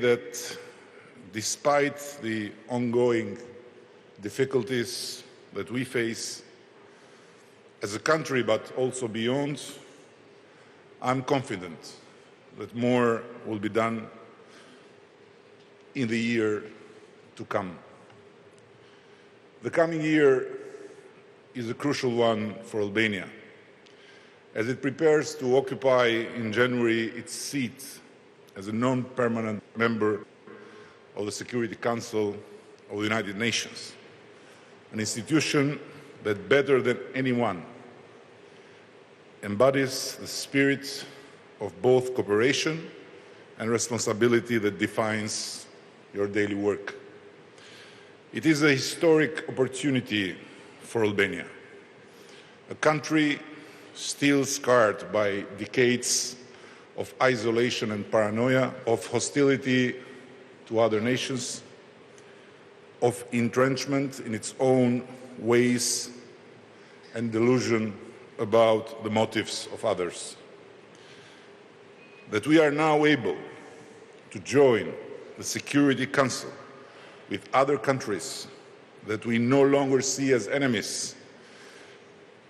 that despite the ongoing difficulties that we face as a country, but also beyond, I'm confident that more will be done in the year to come. The coming year is a crucial one for Albania, as it prepares to occupy in January its seat as a non-permanent member of the Security Council of the United Nations, an institution that better than anyone embodies the spirit of both cooperation and responsibility that defines your daily work. It is a historic opportunity for Albania, a country still scarred by decades of isolation and paranoia, of hostility to other nations, of entrenchment in its own ways and delusion about the motives of others. That we are now able to join the Security Council with other countries that we no longer see as enemies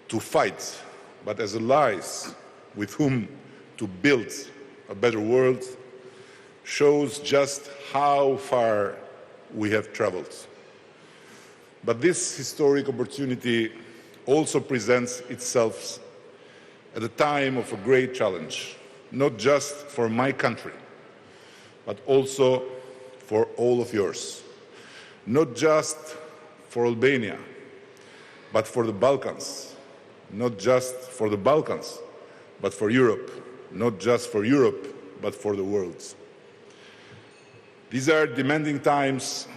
to fight, but as allies with whom to build a better world, shows just how far we have traveled. But this historic opportunity also presents itself at a time of a great challenge, not just for my country, but also for all of yours. Not just for Albania, but for the Balkans. Not just for the Balkans, but for Europe. Not just for Europe, but for the world. These are demanding times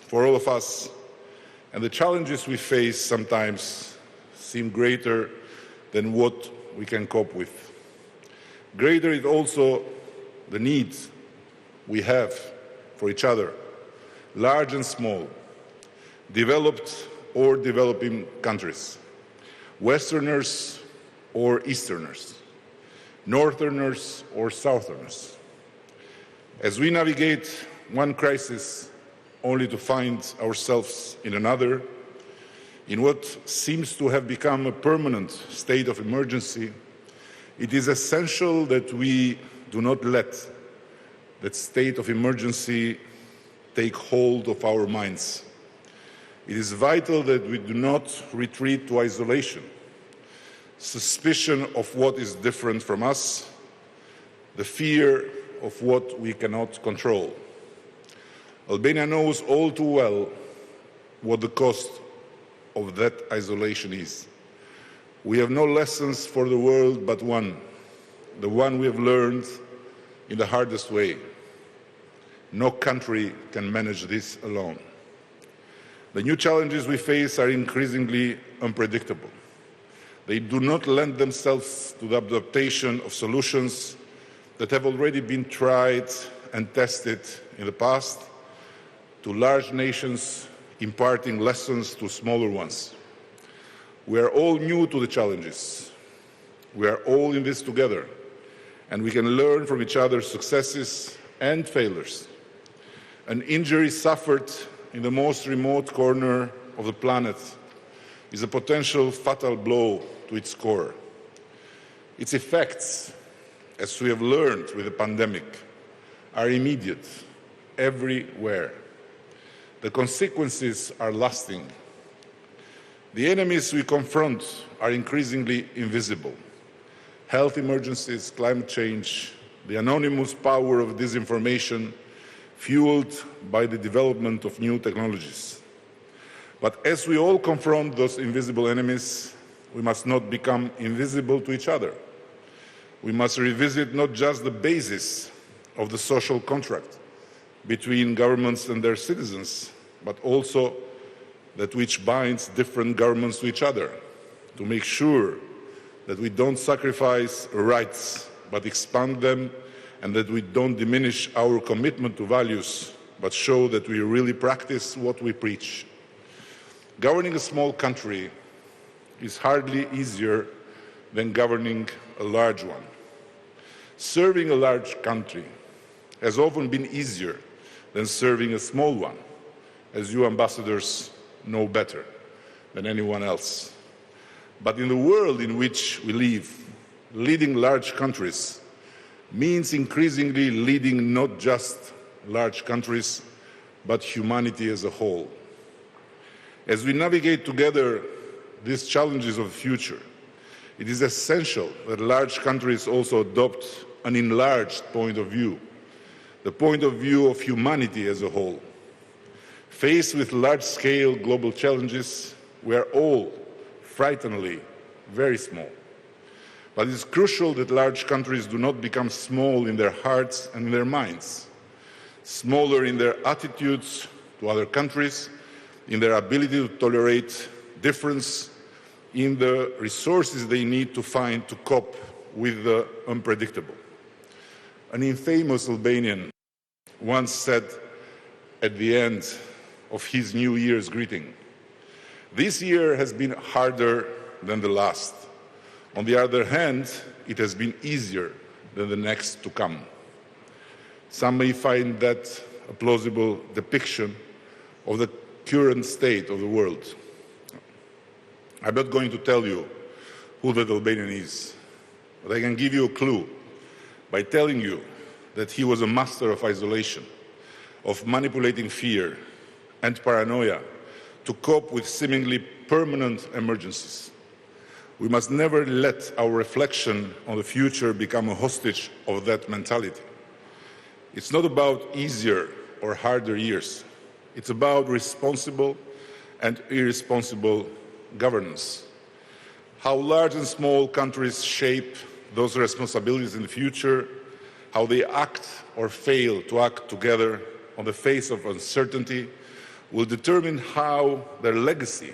for all of us, and the challenges we face sometimes seem greater than what we can cope with. Greater is also the needs we have for each other, large and small, developed or developing countries, Westerners or Easterners, Northerners or Southerners. As we navigate one crisis only to find ourselves in another, in what seems to have become a permanent state of emergency, it is essential that we do not let that state of emergency take hold of our minds. It is vital that we do not retreat to isolation, suspicion of what is different from us, the fear of what we cannot control. Albania knows all too well what the cost of that isolation is. We have no lessons for the world but one, the one we have learned in the hardest way. No country can manage this alone. The new challenges we face are increasingly unpredictable. They do not lend themselves to the adaptation of solutions that have already been tried and tested in the past, to large nations imparting lessons to smaller ones. We are all new to the challenges. We are all in this together, and we can learn from each other's successes and failures. An injury suffered in the most remote corner of the planet is a potential fatal blow to its core. Its effects, as we have learned with the pandemic, are immediate, everywhere. The consequences are lasting. The enemies we confront are increasingly invisible. Health emergencies, climate change, the anonymous power of disinformation, fueled by the development of new technologies. But as we all confront those invisible enemies, we must not become invisible to each other. We must revisit not just the basis of the social contract between governments and their citizens, but also that which binds different governments to each other, to make sure that we don't sacrifice rights but expand them, and that we don't diminish our commitment to values but show that we really practice what we preach. Governing a small country is hardly easier than governing a large one. Serving a large country has often been easier than serving a small one, as you ambassadors know better than anyone else. But in the world in which we live, leading large countries means increasingly leading not just large countries, but humanity as a whole. As we navigate together these challenges of the future, it is essential that large countries also adopt an enlarged point of view, the point of view of humanity as a whole. Faced with large-scale global challenges, we are all frighteningly very small. But it is crucial that large countries do not become small in their hearts and in their minds, smaller in their attitudes to other countries, in their ability to tolerate difference, in the resources they need to find to cope with the unpredictable. An infamous Albanian once said at the end of his New Year's greeting, "This year has been harder than the last. On the other hand, it has been easier than the next to come." Some may find that a plausible depiction of the current state of the world. I'm not going to tell you who that Albanian is, but I can give you a clue by telling you that he was a master of isolation, of manipulating fear and paranoia to cope with seemingly permanent emergencies. We must never let our reflection on the future become a hostage of that mentality. It's not about easier or harder years. It's about responsible and irresponsible governance. How large and small countries shape those responsibilities in the future, how they act or fail to act together on the face of uncertainty, will determine how their legacy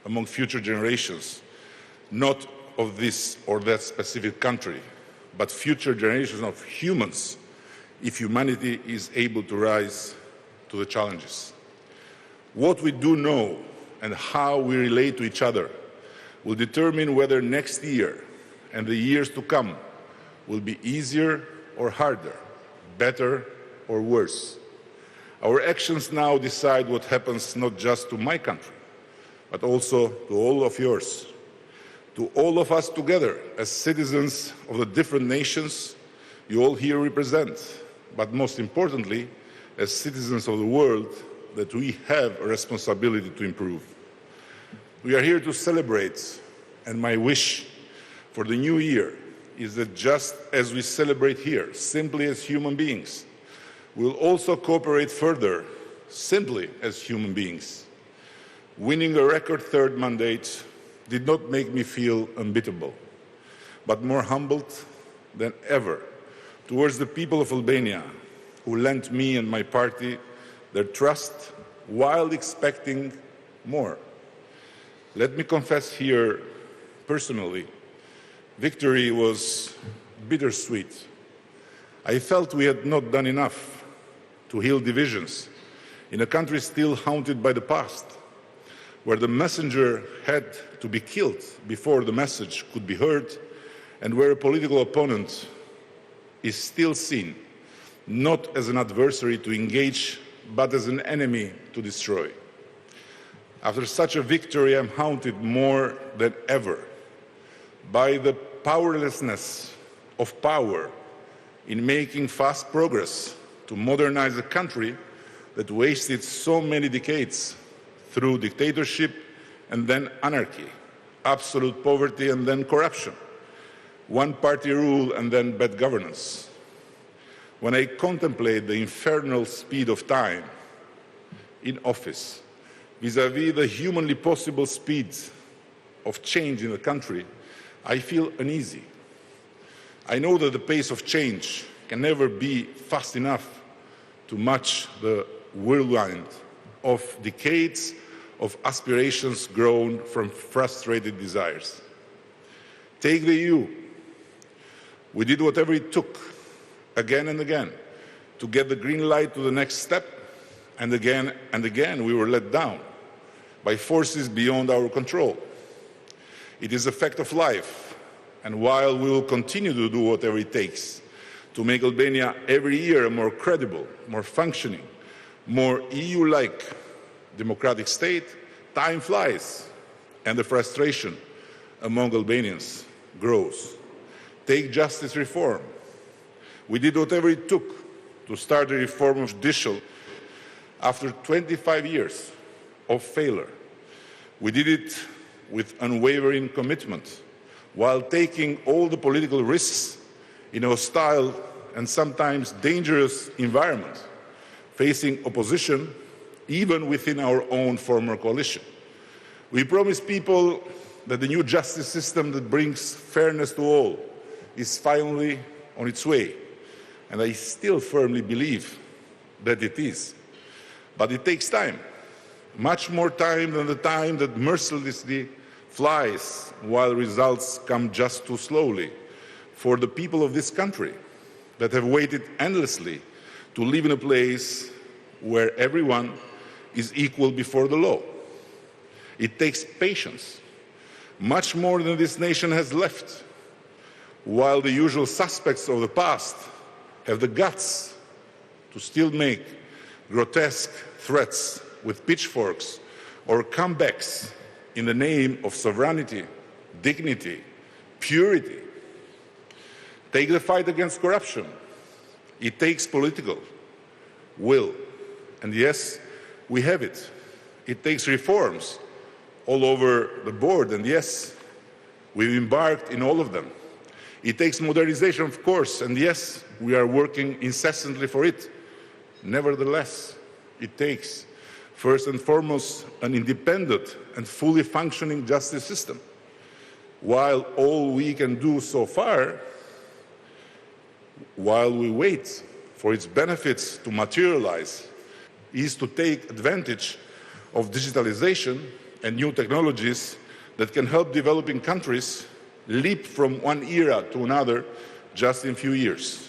among future generations, not of this or that specific country, but future generations of humans, if humanity is able to rise to the challenges. What we do know and how we relate to each other will determine whether next year and the years to come will be easier or harder, better or worse. Our actions now decide what happens not just to my country, but also to all of yours, to all of us together as citizens of the different nations you all here represent, but most importantly, as citizens of the world that we have a responsibility to improve. We are here to celebrate, and my wish for the new year is that just as we celebrate here, simply as human beings, we'll also cooperate further, simply as human beings. Winning a record third mandate did not make me feel unbeatable, but more humbled than ever towards the people of Albania who lent me and my party their trust while expecting more. Let me confess here personally, victory was bittersweet. I felt we had not done enough to heal divisions in a country still haunted by the past, where the messenger had to be killed before the message could be heard, and where a political opponent is still seen not as an adversary to engage, but as an enemy to destroy. After such a victory, I'm haunted more than ever by the powerlessness of power in making fast progress to modernize a country that wasted so many decades through dictatorship and then anarchy, absolute poverty and then corruption, one-party rule and then bad governance. When I contemplate the infernal speed of time in office vis-à-vis the humanly possible speed of change in the country, I feel uneasy. I know that the pace of change can never be fast enough to match the whirlwind of decades of aspirations grown from frustrated desires. Take the EU. We did whatever it took, again and again, to get the green light to the next step, and again we were let down by forces beyond our control. It is a fact of life, and while we will continue to do whatever it takes to make Albania every year a more credible, more functioning, more EU-like democratic state, time flies and the frustration among Albanians grows. Take justice reform. We did whatever it took to start the reform of judicial after 25 years of failure. We did it with unwavering commitment while taking all the political risks in a hostile and sometimes dangerous environment, facing opposition even within our own former coalition. We promised people that the new justice system that brings fairness to all is finally on its way, and I still firmly believe that it is. But it takes time, much more time than the time that mercilessly flies while results come just too slowly for the people of this country that have waited endlessly to live in a place where everyone is equal before the law. It takes patience, much more than this nation has left, while the usual suspects of the past have the guts to still make grotesque threats with pitchforks or comebacks in the name of sovereignty, dignity, purity. Take the fight against corruption. It takes political will. And yes, we have it. It takes reforms all over the board, and yes, we've embarked in all of them. It takes modernization, of course, and yes, we are working incessantly for it. Nevertheless, it takes, first and foremost, an independent and fully functioning justice system. While all we can do so far, while we wait for its benefits to materialize, is to take advantage of digitalization and new technologies that can help developing countries leap from one era to another just in a few years.